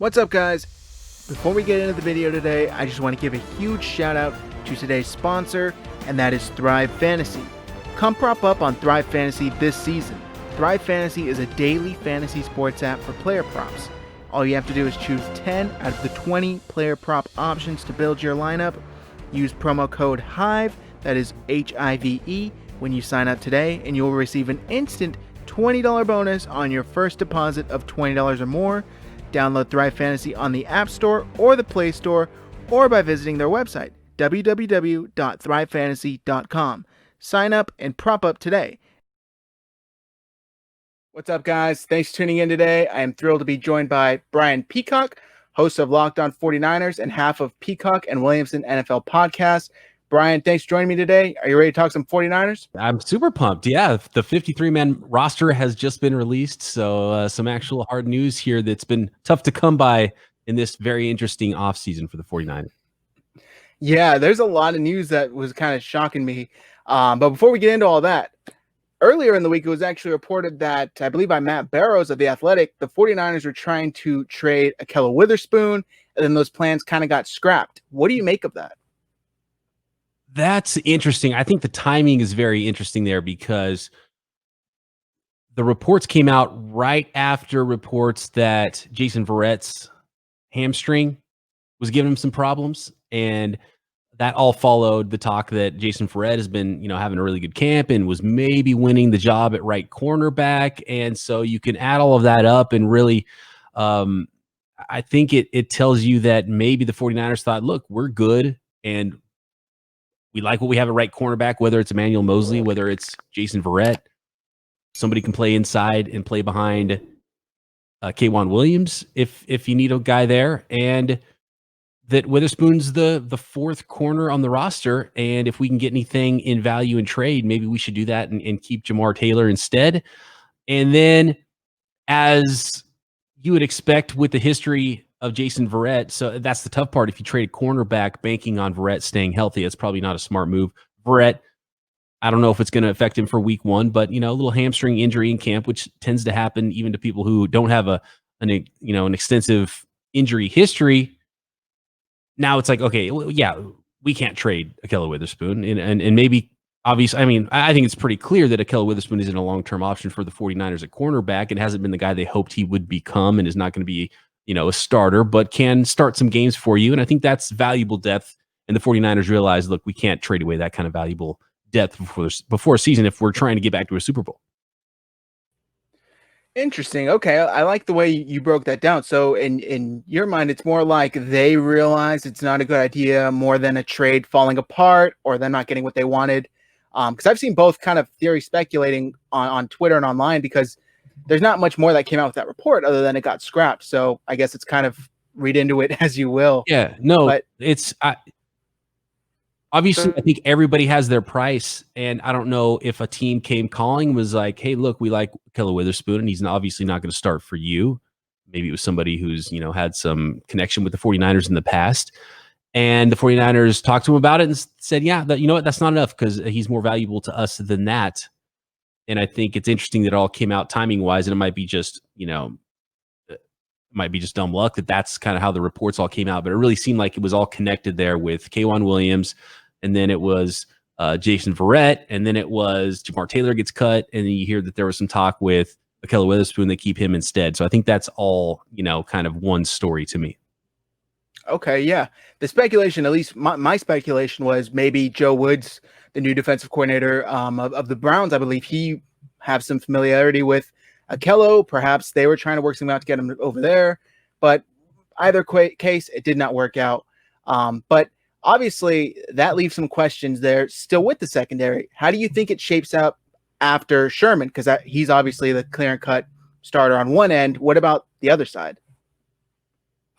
What's up, guys? Before we get into the video today, I just want to give a huge shout out to today's sponsor, and that is Thrive Fantasy. Come prop up on Thrive Fantasy this season. Thrive Fantasy is a daily fantasy sports app for player props. All you have to do is choose 10 out of the 20 player prop options to build your lineup. Use promo code HIVE, that is HIVE, when you sign up today, and you will receive an instant $20 bonus on your first deposit of $20 or more. Download Thrive Fantasy on the App Store or the Play Store, or by visiting their website, www.thrivefantasy.com. Sign up and prop up today. What's up, guys? Thanks for tuning in today. I am thrilled to be joined by Brian Peacock, host of Locked On 49ers and half of Peacock and Williamson NFL podcast. Brian, thanks for joining me today. Are you ready to talk some 49ers? I'm super pumped. Yeah, the 53-man roster has just been released, so some actual hard news here that's been tough to come by in this very interesting offseason for the 49ers. Yeah, there's a lot of news that was kind of shocking me. But before we get into all that, earlier in the week, it was actually reported that, I believe by Matt Barrows of The Athletic, the 49ers were trying to trade Ahkello Witherspoon, and then those plans kind of got scrapped. What do you make of that? That's interesting. I think the timing is very interesting there because the reports came out right after reports that Jason Verrett's hamstring was giving him some problems, and that all followed the talk that Jason Verrett has been, having a really good camp and was maybe winning the job at right cornerback. And so you can add all of that up and really, I think it tells you that maybe the 49ers thought, look, we're good and we like what we have at right cornerback, whether it's Emmanuel Moseley, whether it's Jason Verrett. Somebody can play inside and play behind K'Wan Williams if you need a guy there. And that Witherspoon's the fourth corner on the roster. And if we can get anything in value and trade, maybe we should do that and keep Jamar Taylor instead. And then, as you would expect with the history of Jason Verrett, so that's the tough part. If you trade a cornerback banking on Verrett staying healthy, it's probably not a smart move. Verrett, I don't know if it's going to affect him for week one, but, a little hamstring injury in camp, which tends to happen even to people who don't have an extensive injury history. Now it's like, okay, yeah, we can't trade Ahkello Witherspoon. And maybe, obviously, I think it's pretty clear that Ahkello Witherspoon isn't a long-term option for the 49ers at cornerback and hasn't been the guy they hoped he would become and is not going to be, a starter, but can start some games for you. And I think that's valuable depth. And the 49ers realize, look, we can't trade away that kind of valuable depth before a season if we're trying to get back to a Super Bowl. Interesting. Okay, I like the way you broke that down. So in your mind, it's more like they realize it's not a good idea more than a trade falling apart or them not getting what they wanted. Because I've seen both kind of theories speculating on Twitter and online, because there's not much more that came out with that report other than it got scrapped. So I guess it's kind of read into it as you will. Yeah, no, but obviously, I think everybody has their price, and I don't know if a team came calling was like, hey, look, we like Ahkello Witherspoon, and he's obviously not going to start for you. Maybe it was somebody who's, had some connection with the 49ers in the past, and the 49ers talked to him about it and said, yeah, that's not enough because he's more valuable to us than that. And I think it's interesting that it all came out timing-wise, and it might be just, dumb luck that's kind of how the reports all came out, but it really seemed like it was all connected there with K'Wan Williams, and then it was Jason Verrett, and then it was Jamar Taylor gets cut, and then you hear that there was some talk with Ahkello Witherspoon, they keep him instead. So I think that's all, kind of one story to me. Okay, yeah. The speculation, at least my speculation, was maybe Joe Woods, the new defensive coordinator of the Browns. I believe he have some familiarity with Ahkello. Perhaps they were trying to work something out to get him over there. But either case, it did not work out. But obviously, that leaves some questions there still with the secondary. How do you think it shapes up after Sherman? Because he's obviously the clear-cut starter on one end. What about the other side?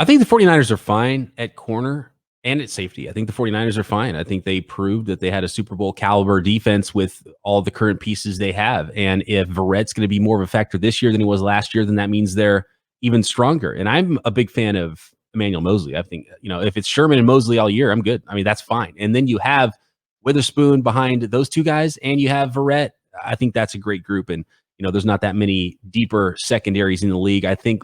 I think the 49ers are fine at corner and at safety. I think the 49ers are fine. I think they proved that they had a Super Bowl caliber defense with all the current pieces they have. And if Verrett's going to be more of a factor this year than he was last year, then that means they're even stronger. And I'm a big fan of Emmanuel Moseley. I think, if it's Sherman and Moseley all year, I'm good. That's fine. And then you have Witherspoon behind those two guys, and you have Verrett. I think that's a great group. And, there's not that many deeper secondaries in the league. I think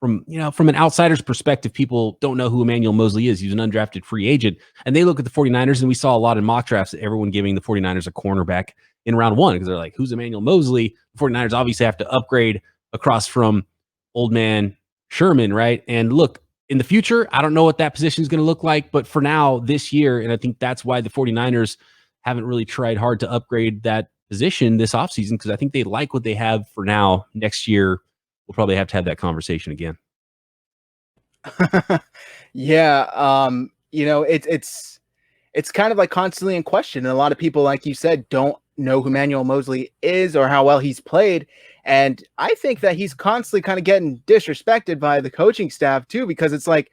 from an outsider's perspective, people don't know who Emmanuel Mosley is. He's an undrafted free agent. And they look at the 49ers, and we saw a lot in mock drafts, everyone giving the 49ers a cornerback in round one because they're like, who's Emmanuel Mosley? The 49ers obviously have to upgrade across from old man Sherman, right? And look, in the future, I don't know what that position is going to look like, but for now, this year, and I think that's why the 49ers haven't really tried hard to upgrade that position this offseason because I think they like what they have for now. Next year, we'll probably have to have that conversation again. Yeah, it's kind of like constantly in question. And a lot of people, like you said, don't know who Emmanuel Mosley is or how well he's played. And I think that he's constantly kind of getting disrespected by the coaching staff too, because it's like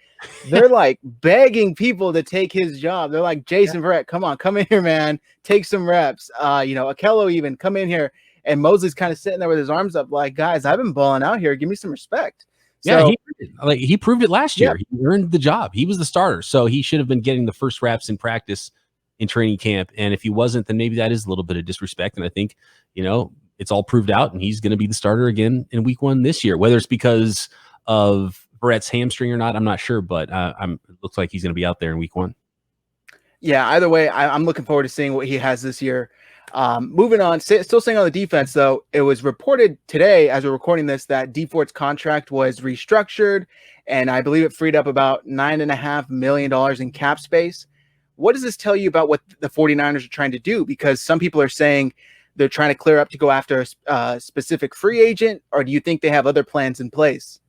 they're like begging people to take his job. They're like, Jason Verrett, come in here, man, take some reps. Akello even come in here. And Mosley's kind of sitting there with his arms up, like, guys, I've been balling out here. Give me some respect. Yeah, he proved it last year. He earned the job. He was the starter, so he should have been getting the first reps in practice in training camp. And if he wasn't, then maybe that is a little bit of disrespect. And I think, it's all proved out, and he's going to be the starter again in week one this year. Whether it's because of Brett's hamstring or not, I'm not sure, but it looks like he's going to be out there in week one. Yeah, either way, I'm looking forward to seeing what he has this year. Moving on, still staying on the defense, though, it was reported today as we're recording this that Dee Ford's contract was restructured, and I believe it freed up about $9.5 million in cap space. What does this tell you about what the 49ers are trying to do? Because some people are saying they're trying to clear up to go after a specific free agent, or do you think they have other plans in place?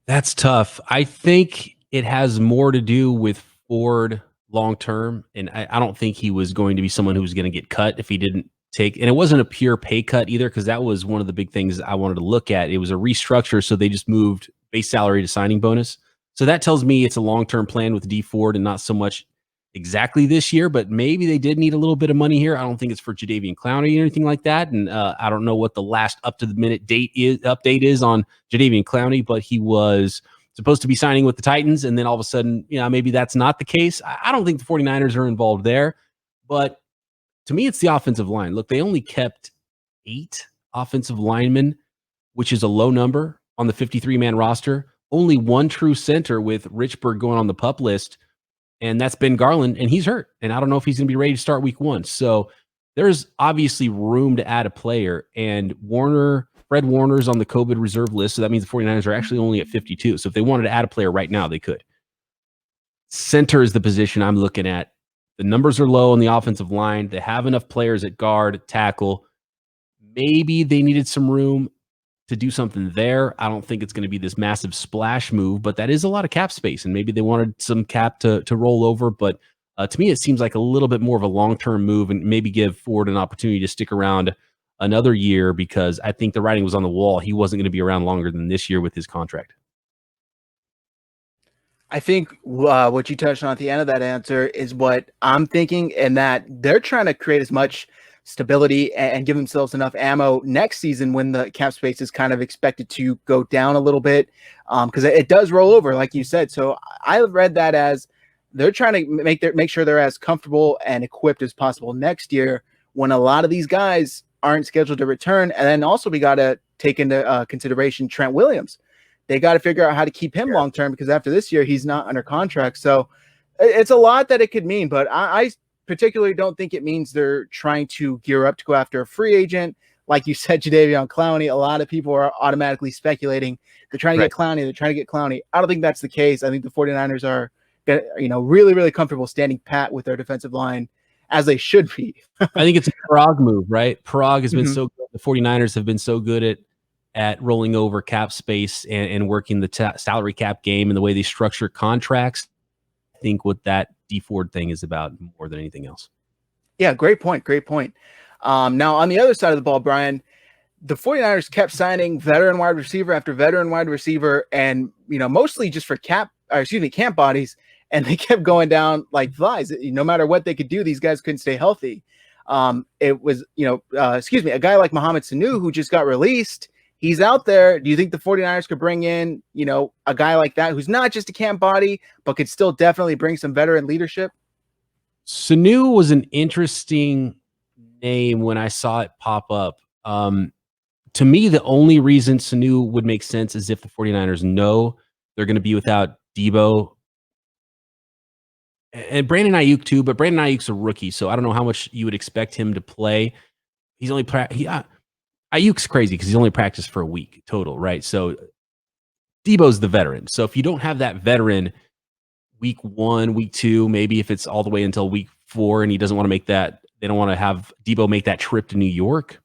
That's tough. I think it has more to do with Ford long term, and I don't think he was going to be someone who was going to get cut if he didn't take. And it wasn't a pure pay cut either, because that was one of the big things I wanted to look at. It was a restructure, so they just moved base salary to signing bonus. So that tells me it's a long term plan with Dee Ford, and not so much exactly this year, but maybe they did need a little bit of money here. I don't think it's for Jadeveon Clowney or anything like that. And I don't know what the last up to the minute update is on Jadeveon Clowney, but he was supposed to be signing with the Titans. And then all of a sudden, maybe that's not the case. I don't think the 49ers are involved there, but to me, it's the offensive line. Look, they only kept 8 offensive linemen, which is a low number on the 53-man roster. Only one true center, with Richburg going on the PUP list, and that's Ben Garland, and he's hurt. And I don't know if he's going to be ready to start week one. So there's obviously room to add a player. And Fred Warner's on the COVID reserve list, so that means the 49ers are actually only at 52. So if they wanted to add a player right now, they could. Center is the position I'm looking at. The numbers are low on the offensive line. They have enough players at guard, tackle. Maybe they needed some room to do something there. I don't think it's going to be this massive splash move, but that is a lot of cap space, and maybe they wanted some cap to roll over. But to me, it seems like a little bit more of a long-term move, and maybe give Ford an opportunity to stick around another year, because I think the writing was on the wall. He wasn't going to be around longer than this year with his contract. I think what you touched on at the end of that answer is what I'm thinking, and that they're trying to create as much stability and give themselves enough ammo next season when the cap space is kind of expected to go down a little bit, because it does roll over, like you said. So I read that as they're trying to make sure they're as comfortable and equipped as possible next year, when a lot of these guys aren't scheduled to return. And then also we got to take into consideration Trent Williams. They got to figure out how to keep him long term, because after this year he's not under contract. So it's a lot that it could mean, but I particularly don't think it means they're trying to gear up to go after a free agent. Like you said, Jadeveon Clowney, a lot of people are automatically speculating they're trying to get Clowney. They're trying to get Clowney. I don't think that's the case. I think the 49ers are, really, really comfortable standing pat with their defensive line, as they should be. I think it's a Parag move, right? Parag has been so good. The 49ers have been so good at rolling over cap space and working the salary cap game and the way they structure contracts. I think what that Dee Ford thing is about more than anything else. Yeah, great point. Now, on the other side of the ball, Brian, the 49ers kept signing veteran wide receiver after veteran wide receiver, and mostly just for camp bodies, and they kept going down like flies. No matter what they could do, these guys couldn't stay healthy. It was, a guy like Mohamed Sanu, who just got released. He's out there. Do you think the 49ers could bring in, a guy like that who's not just a camp body, but could still definitely bring some veteran leadership? Sanu was an interesting name when I saw it pop up. To to me, the only reason Sanu would make sense is if the 49ers know they're going to be without Debo and Brandon Ayuk too, but Brandon Ayuk's a rookie, so I don't know how much you would expect him to play. He's only Ayuk's crazy because he's only practiced for a week total, right? So Debo's the veteran. So if you don't have that veteran week 1, week 2, maybe if it's all the way until week 4 and he doesn't want to make that, they don't want to have Debo make that trip to New York,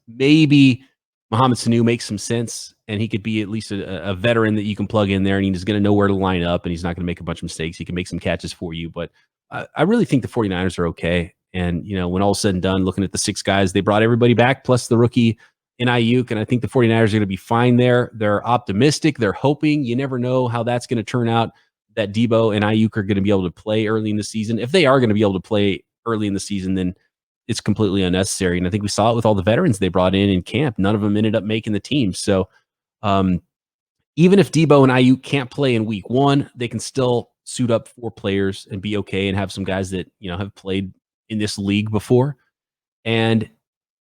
maybe Mohamed Sanu makes some sense and he could be at least a veteran that you can plug in there and he's going to know where to line up and he's not going to make a bunch of mistakes. He can make some catches for you. But I really think the 49ers are okay. And, you know, when all is said and done, looking at the 6 guys, they brought everybody back plus the rookie in Ayuk. And I think the 49ers are going to be fine there. They're optimistic. They're hoping. You never know how that's going to turn out, that Debo and Ayuk are going to be able to play early in the season. If they are going to be able to play early in the season, then it's completely unnecessary. And I think we saw it with all the veterans they brought in camp. None of them ended up making the team. So even if Debo and Ayuk can't play in week 1, they can still suit up 4 players and be okay and have some guys that, you know, have played in this league before. And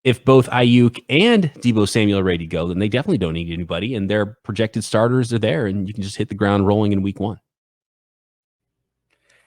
if both Ayuk and Debo Samuel are ready to go, then they definitely don't need anybody. And their projected starters are there and you can just hit the ground rolling in week 1.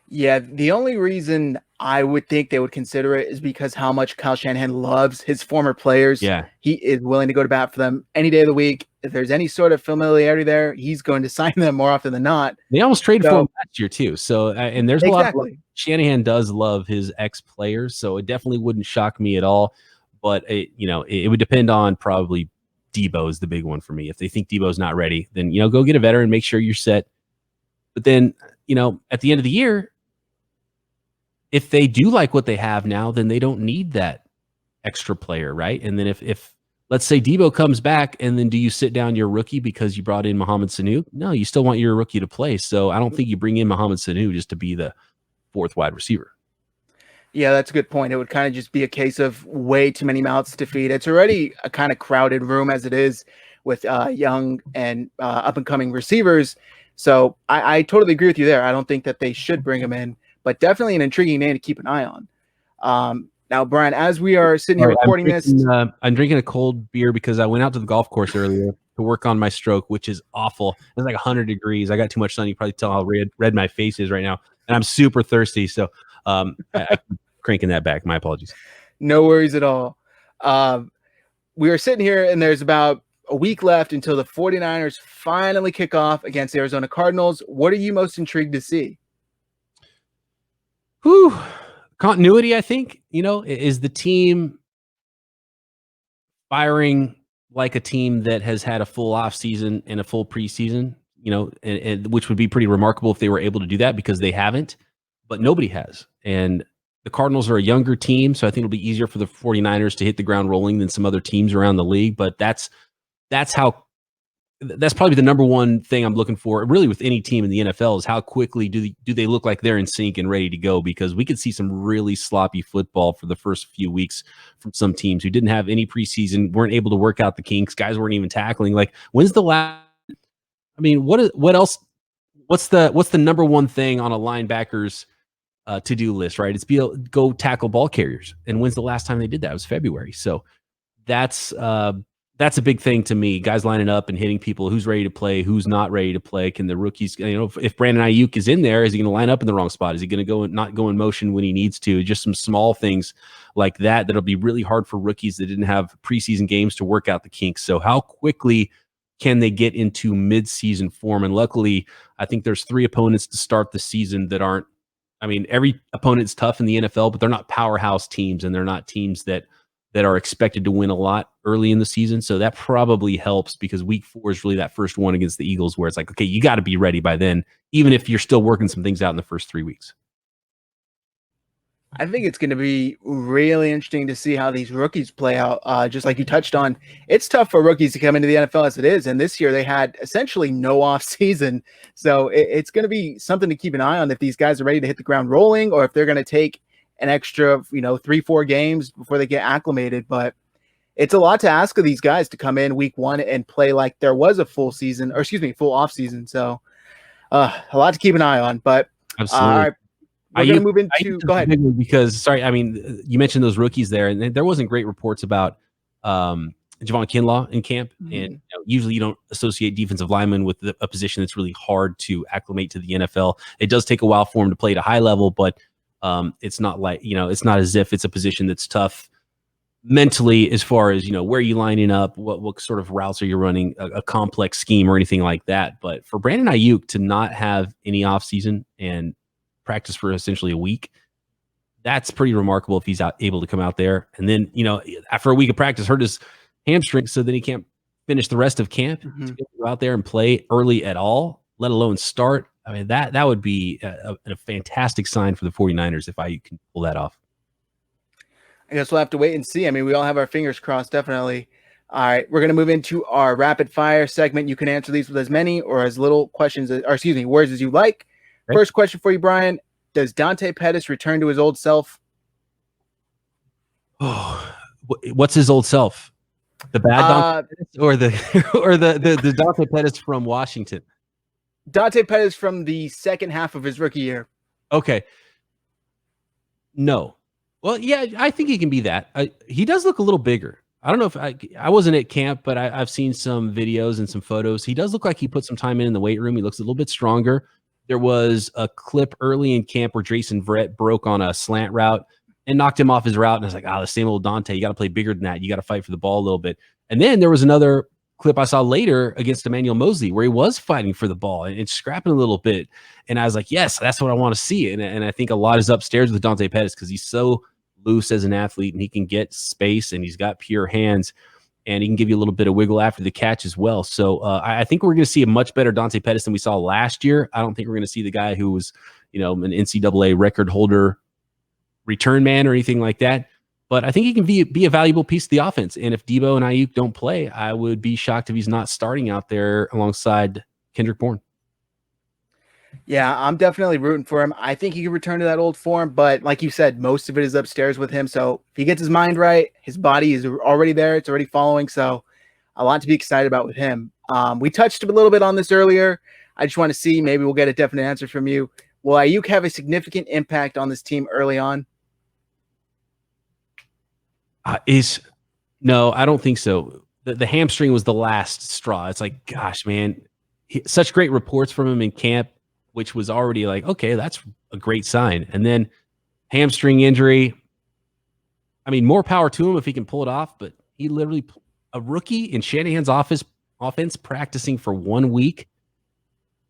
Yeah, the only reason I would think they would consider it is because how much Kyle Shanahan loves his former players. Yeah. He is willing to go to bat for them any day of the week. If there's any sort of familiarity there, he's going to sign them more often than not. They almost traded for him last year too. So, and there's a lot of Shanahan does love his ex-players. So it definitely wouldn't shock me at all. But it would depend on probably Debo is the big one for me. If they think Debo's not ready, then, you know, go get a veteran, make sure you're set. But then, you know, at the end of the year, if they do like what they have now, then they don't need that extra player, right? And then if let's say Debo comes back, and then do you sit down your rookie because you brought in Mohamed Sanu? No, you still want your rookie to play. So I don't think you bring in Mohamed Sanu just to be the 4th wide receiver. Yeah, that's a good point. It would kind of just be a case of way too many mouths to feed. It's already a kind of crowded room as it is with young and up-and-coming receivers. So I totally agree with you there. I don't think that they should bring him in, but definitely an intriguing name to keep an eye on. Now, Brian, as we are sitting here recording I'm drinking a cold beer because I went out to the golf course earlier to work on my stroke, which is awful. It's like 100 degrees. I got too much sun. You probably tell how red my face is right now. And I'm super thirsty. So I'm cranking that back. My apologies. No worries at all. We are sitting here and there's about a week left until the 49ers finally kick off against the Arizona Cardinals. What are you most intrigued to see? Whew. Continuity, I think, you know, is the team firing like a team that has had a full off season and a full preseason, you know, and which would be pretty remarkable if they were able to do that because they haven't, but nobody has. And the Cardinals are a younger team, so I think it'll be easier for the 49ers to hit the ground rolling than some other teams around the league. But that's probably the number one thing I'm looking for, really, with any team in the NFL, is how quickly do they look like they're in sync and ready to go? Because we could see some really sloppy football for the first few weeks from some teams who didn't have any preseason, weren't able to work out the kinks. Guys weren't even tackling. Like, when's the last? I mean, what else? What's the number one thing on a linebacker's to-do list, right? It's go tackle ball carriers. And when's the last time they did that? It was February. So that's a big thing to me. Guys lining up and hitting people. Who's ready to play? Who's not ready to play? Can the rookies, you know, if Brandon Ayuk is in there, is he going to line up in the wrong spot? Is he going to not go in motion when he needs to? Just some small things like that that'll be really hard for rookies that didn't have preseason games to work out the kinks. So how quickly can they get into midseason form? And luckily, I think there's 3 opponents to start the season that aren't. I mean, every opponent's tough in the NFL, but they're not powerhouse teams, and they're not teams that are expected to win a lot early in the season. So that probably helps, because week 4 is really that first one against the Eagles where it's like, okay, you got to be ready by then, even if you're still working some things out in the first 3 weeks. I think it's going to be really interesting to see how these rookies play out. Just like you touched on, it's tough for rookies to come into the NFL as it is. And this year they had essentially no off season. So it's going to be something to keep an eye on if these guys are ready to hit the ground rolling, or if they're going to take an extra, 3-4 games before they get acclimated. But it's a lot to ask of these guys to come in week 1 and play like there was a full season, or full off season. So a lot to keep an eye on, but absolutely. We're going to move into, go ahead. Because, sorry, I mean, you mentioned those rookies there, and there wasn't great reports about Javon Kinlaw in camp. And usually you don't associate defensive linemen with a position that's really hard to acclimate to the NFL. It does take a while for him to play at a high level, but it's not like, it's not as if it's a position that's tough mentally as far as, where are you lining up, what sort of routes are you running, a complex scheme or anything like that. But for Brandon Ayuk to not have any offseason and practice for essentially a week, that's pretty remarkable if he's able to come out there. And then, after a week of practice, hurt his hamstring, so then he can't finish the rest of camp to go out there and play early at all, let alone start. I mean, that would be a fantastic sign for the 49ers if Ayuk can pull that off. I guess we'll have to wait and see. I mean, we all have our fingers crossed, definitely. All right, we're going to move into our rapid fire segment. You can answer these with as many or as little words as you like. Right. First question for you, Brian. Does Dante Pettis return to his old self? Oh, what's his old self? The bad Dante Pettis or the Dante Pettis from Washington? Dante Pettis from the second half of his rookie year. Okay. No. Well, yeah, I think he can be that. He does look a little bigger. I don't know if I wasn't at camp, but I've seen some videos and some photos. He does look like he put some time in the weight room. He looks a little bit stronger. There was a clip early in camp where Jason Verrett broke on a slant route and knocked him off his route. And I was like, the same old Dante. You got to play bigger than that. You got to fight for the ball a little bit. And then there was another clip I saw later against Emmanuel Mosley where he was fighting for the ball and scrapping a little bit. And I was like, yes, that's what I want to see. And I think a lot is upstairs with Dante Pettis because he's so loose as an athlete and he can get space and he's got pure hands and he can give you a little bit of wiggle after the catch as well. So I think we're going to see a much better Dante Pettis than we saw last year. I don't think we're going to see the guy who was, an NCAA record holder return man or anything like that. But I think he can be a valuable piece of the offense. And if Debo and Ayuk don't play, I would be shocked if he's not starting out there alongside Kendrick Bourne. Yeah, I'm definitely rooting for him. I think he can return to that old form, but like you said, most of it is upstairs with him. So if he gets his mind right, his body is already there. It's already following. So a lot to be excited about with him. We touched a little bit on this earlier. I just want to see, maybe we'll get a definite answer from you. Will Ayuk have a significant impact on this team early on? No, I don't think so. The hamstring was the last straw. It's like, gosh, man, such great reports from him in camp, which was already like, okay, that's a great sign. And then hamstring injury. I mean, more power to him if he can pull it off, but he literally, a rookie in Shanahan's offense practicing for 1 week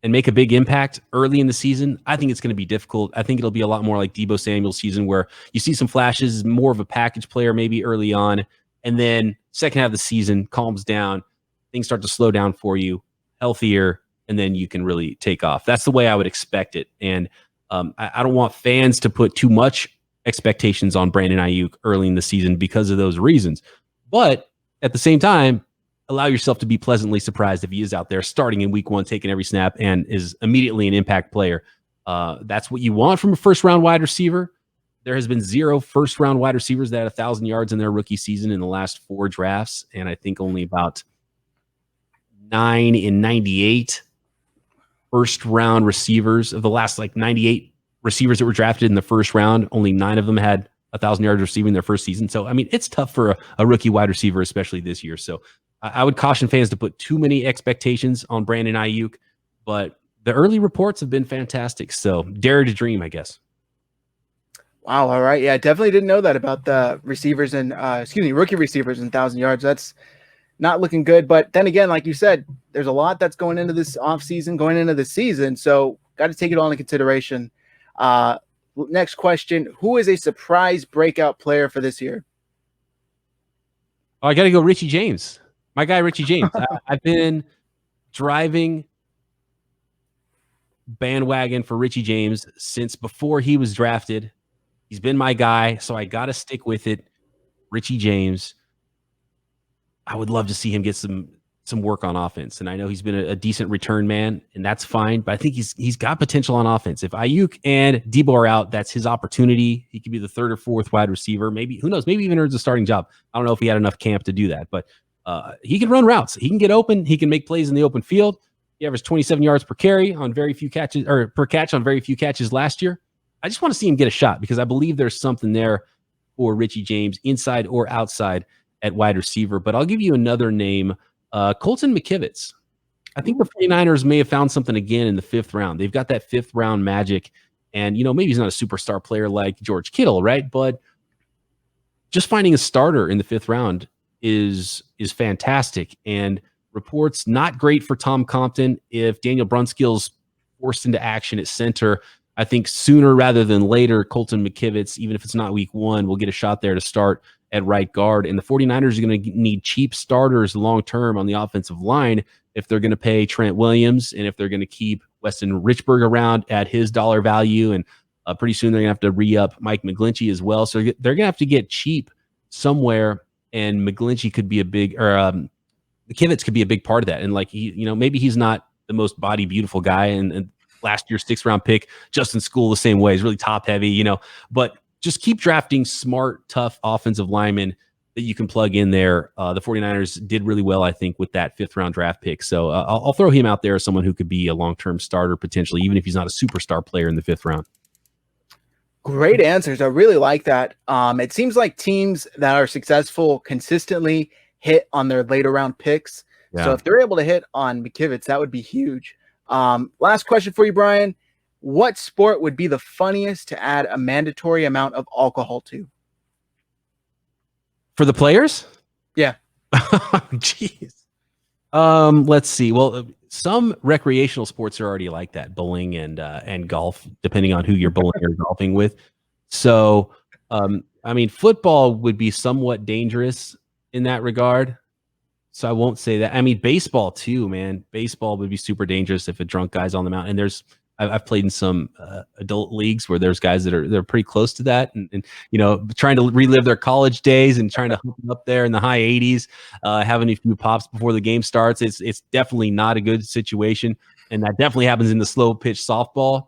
and make a big impact early in the season. I think it's going to be difficult. I think it'll be a lot more like Debo Samuel's season where you see some flashes, more of a package player maybe early on, and then second half of the season calms down, things start to slow down for you, healthier, and then you can really take off. That's the way I would expect it. And I don't want fans to put too much expectations on Brandon Ayuk early in the season because of those reasons. But at the same time, allow yourself to be pleasantly surprised if he is out there starting in week 1, taking every snap, and is immediately an impact player. That's what you want from a first-round wide receiver. There has been 0 first-round wide receivers that had 1,000 yards in their rookie season in the last 4 drafts, and I think only about 9 in 98 first-round receivers of the last 98 receivers that were drafted in the first round. Only 9 of them had 1,000 yards receiving their first season. So, I mean, it's tough for a rookie wide receiver, especially this year. So I would caution fans to put too many expectations on Brandon Ayuk, but the early reports have been fantastic. So dare to dream, I guess. Wow. All right. Yeah, I definitely didn't know that about the receivers and rookie receivers and 1,000 yards. That's not looking good. But then again, like you said, there's a lot that's going into this offseason, going into the season. So got to take it all into consideration. Next question. Who is a surprise breakout player for this year? Oh, I got to go Richie James. My guy, Richie James. I've been driving bandwagon for Richie James since before he was drafted. He's been my guy, so I got to stick with it. Richie James. I would love to see him get some work on offense, and I know he's been a decent return man, and that's fine. But I think he's got potential on offense. If Ayuk and Debo are out, that's his opportunity. He could be the 3rd or 4th wide receiver. Maybe, who knows? Maybe even earns a starting job. I don't know if he had enough camp to do that, but he can run routes. He can get open. He can make plays in the open field. He averaged 27 yards per carry on very few catches, or per catch on very few catches last year. I just want to see him get a shot because I believe there's something there for Richie James, inside or outside, at wide receiver. But I'll give you another name, Colton McKivitz. I think the 49ers may have found something again in the 5th round. They've got that 5th round magic. And, maybe he's not a superstar player like George Kittle, right? But just finding a starter in the 5th round is fantastic. And reports not great for Tom Compton. If Daniel Brunskill's forced into action at center, I think sooner rather than later, Colton McKivitz, even if it's not week 1, will get a shot there to start at right guard. And the 49ers are going to need cheap starters long-term on the offensive line if they're going to pay Trent Williams and if they're going to keep Weston Richburg around at his dollar value. And pretty soon they're going to have to re-up Mike McGlinchey as well. So they're going to have to get cheap somewhere. And McGlinchey could be a big, or McKivitz could be a big part of that. And like, maybe he's not the most body beautiful guy. And last year's 6th round pick, Justin School, the same way. He's really top heavy, but just keep drafting smart, tough offensive linemen that you can plug in there. The 49ers did really well, I think, with that 5th round draft pick. So I'll throw him out there as someone who could be a long-term starter potentially, even if he's not a superstar player in the 5th round. Great answers. I really like that. It seems like teams that are successful consistently hit on their later round picks. Yeah. So if they're able to hit on McKivitz, that would be huge. Last question for you, Brian. What sport would be the funniest to add a mandatory amount of alcohol to? For the players? Yeah. Jeez. Let's see. Well, some recreational sports are already like that, bowling and golf, depending on who you're bowling or golfing with. So, football would be somewhat dangerous in that regard. So I won't say that. Baseball too, man. Baseball would be super dangerous if a drunk guy's on the mound. And I've played in some adult leagues where there's guys that are pretty close to that, and trying to relive their college days and trying to hook them up there in the high 80s, having a few pops before the game starts. It's definitely not a good situation, and that definitely happens in the slow pitch softball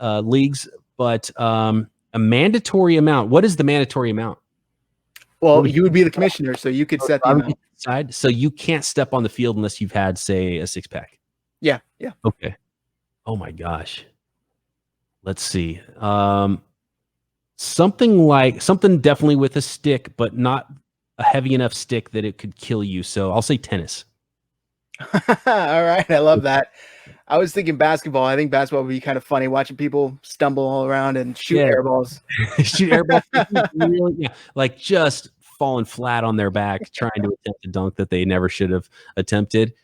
leagues. But a mandatory amount. What is the mandatory amount? Well, you would be the commissioner, so you could set the amount. So you can't step on the field unless you've had, say, a 6-pack. Yeah. Okay. Oh my gosh. Let's see. Something definitely with a stick, but not a heavy enough stick that it could kill you. So I'll say tennis. All right. I love that. I was thinking basketball. I think basketball would be kind of funny, watching people stumble all around and shoot air balls. Shoot air balls. Really, like just falling flat on their back, trying to attempt a dunk that they never should have attempted.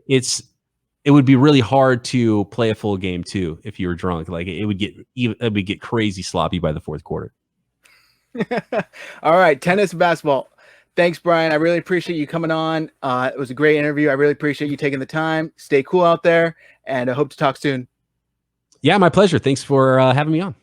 It would be really hard to play a full game too if you were drunk. Like it would get crazy sloppy by the 4th quarter. All right, tennis and basketball. Thanks, Brian. I really appreciate you coming on. It was a great interview. I really appreciate you taking the time. Stay cool out there, and I hope to talk soon. Yeah, my pleasure. Thanks for having me on.